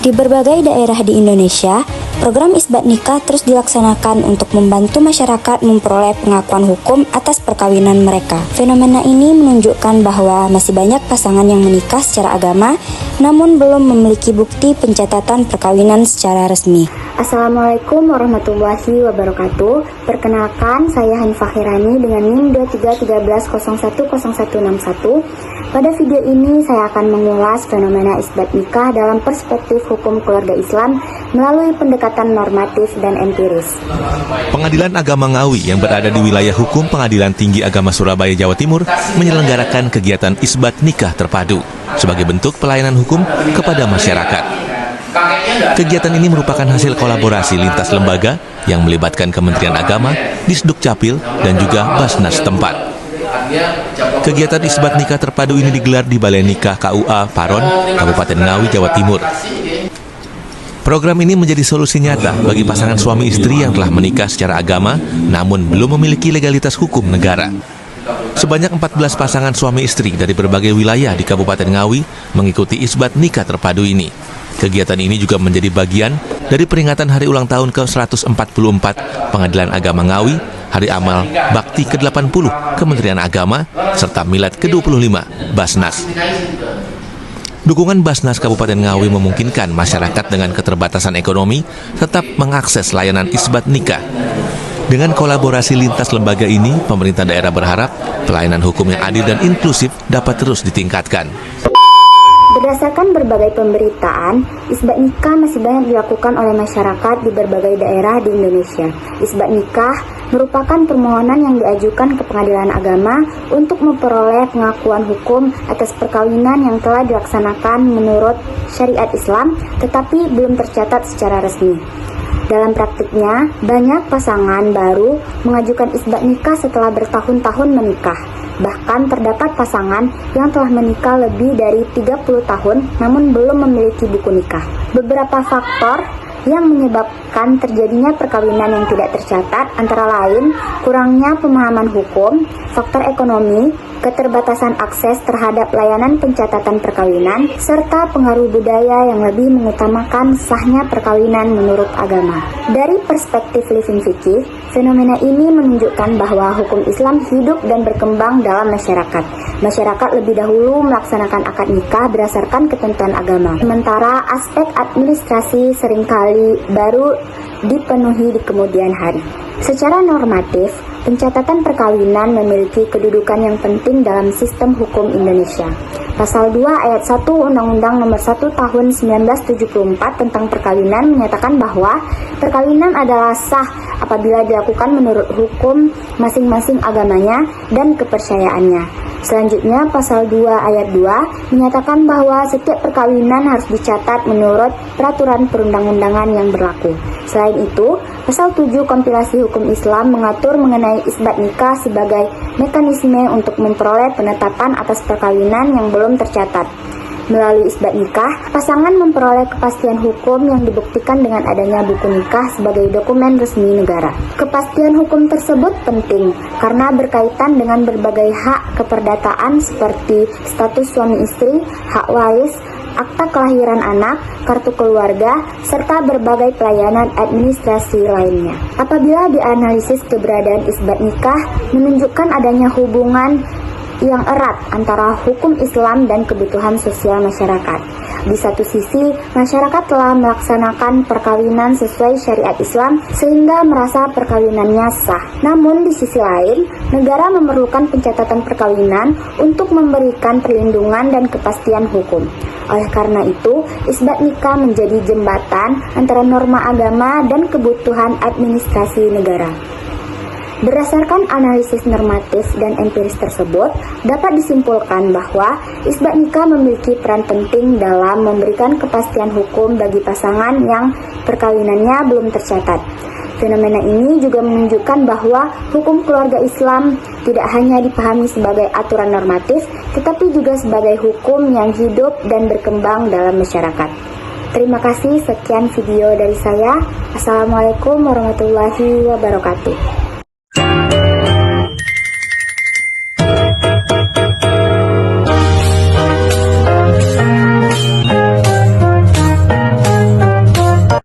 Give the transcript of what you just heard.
Di berbagai daerah di Indonesia, program isbat nikah terus dilaksanakan untuk membantu masyarakat memperoleh pengakuan hukum atas perkawinan mereka. Fenomena ini menunjukkan bahwa masih banyak pasangan yang menikah secara agama, namun belum memiliki bukti pencatatan perkawinan secara resmi. Assalamualaikum warahmatullahi wabarakatuh. Perkenalkan, saya Hanifah Hirani dengan NIM 2313010161. Pada video ini saya akan mengulas fenomena isbat nikah dalam perspektif hukum keluarga Islam melalui pendekatan normatif dan empiris. Pengadilan Agama Ngawi yang berada di wilayah hukum Pengadilan Tinggi Agama Surabaya, Jawa Timur menyelenggarakan kegiatan isbat nikah terpadu sebagai bentuk pelayanan hukum kepada masyarakat. Kegiatan ini merupakan hasil kolaborasi lintas lembaga yang melibatkan Kementerian Agama, Disdukcapil, dan juga Basnas setempat. Kegiatan isbat nikah terpadu ini digelar di Balai Nikah KUA Paron, Kabupaten Ngawi, Jawa Timur. Program ini menjadi solusi nyata bagi pasangan suami istri yang telah menikah secara agama namun belum memiliki legalitas hukum negara. Sebanyak 14 pasangan suami istri dari berbagai wilayah di Kabupaten Ngawi mengikuti isbat nikah terpadu ini. Kegiatan ini juga menjadi bagian dari peringatan hari ulang tahun ke-144 Pengadilan Agama Ngawi, Hari Amal Bakti ke-80 Kementerian Agama, serta Milad ke-25 Basnas. Dukungan Basnas Kabupaten Ngawi memungkinkan masyarakat dengan keterbatasan ekonomi tetap mengakses layanan isbat nikah. Dengan kolaborasi lintas lembaga ini, pemerintah daerah berharap pelayanan hukum yang adil dan inklusif dapat terus ditingkatkan. Berdasarkan berbagai pemberitaan, isbat nikah masih banyak dilakukan oleh masyarakat di berbagai daerah di Indonesia. Isbat nikah merupakan permohonan yang diajukan ke pengadilan agama untuk memperoleh pengakuan hukum atas perkawinan yang telah dilaksanakan menurut syariat Islam, tetapi belum tercatat secara resmi. Dalam praktiknya, banyak pasangan baru mengajukan isbat nikah setelah bertahun-tahun menikah. Bahkan terdapat pasangan yang telah menikah lebih dari 30 tahun namun belum memiliki buku nikah. Beberapa faktor yang menyebabkan terjadinya perkawinan yang tidak tercatat antara lain kurangnya pemahaman hukum, faktor ekonomi, keterbatasan akses terhadap layanan pencatatan perkawinan, serta pengaruh budaya yang lebih mengutamakan sahnya perkawinan menurut agama. Dari perspektif living fikih, fenomena ini menunjukkan bahwa hukum Islam hidup dan berkembang dalam masyarakat. Masyarakat lebih dahulu melaksanakan akad nikah berdasarkan ketentuan agama, sementara aspek administrasi seringkali baru dipenuhi di kemudian hari. Secara normatif, pencatatan perkawinan memiliki kedudukan yang penting dalam sistem hukum Indonesia. Pasal 2 ayat 1 Undang-Undang Nomor 1 Tahun 1974 tentang perkawinan menyatakan bahwa perkawinan adalah sah apabila dilakukan menurut hukum masing-masing agamanya dan kepercayaannya. Selanjutnya, pasal 2 ayat 2 menyatakan bahwa setiap perkawinan harus dicatat menurut peraturan perundang-undangan yang berlaku. Selain itu, pasal 7 kompilasi hukum Islam mengatur mengenai isbat nikah sebagai mekanisme untuk memperoleh penetapan atas perkawinan yang belum tercatat. Melalui isbat nikah, pasangan memperoleh kepastian hukum yang dibuktikan dengan adanya buku nikah sebagai dokumen resmi negara. Kepastian hukum tersebut penting karena berkaitan dengan berbagai hak keperdataan seperti status suami istri, hak waris, akta kelahiran anak, kartu keluarga, serta berbagai pelayanan administrasi lainnya. Apabila dianalisis keberadaan isbat nikah menunjukkan adanya hubungan yang erat antara hukum Islam dan kebutuhan sosial masyarakat. Di satu sisi, masyarakat telah melaksanakan perkawinan sesuai syariat Islam sehingga merasa perkawinannya sah. Namun di sisi lain, negara memerlukan pencatatan perkawinan untuk memberikan perlindungan dan kepastian hukum. Oleh karena itu, isbat nikah menjadi jembatan antara norma agama dan kebutuhan administrasi negara. Berdasarkan analisis normatif dan empiris tersebut, dapat disimpulkan bahwa isbat nikah memiliki peran penting dalam memberikan kepastian hukum bagi pasangan yang perkawinannya belum tercatat. Fenomena ini juga menunjukkan bahwa hukum keluarga Islam tidak hanya dipahami sebagai aturan normatif, tetapi juga sebagai hukum yang hidup dan berkembang dalam masyarakat. Terima kasih, sekian video dari saya. Assalamualaikum warahmatullahi wabarakatuh.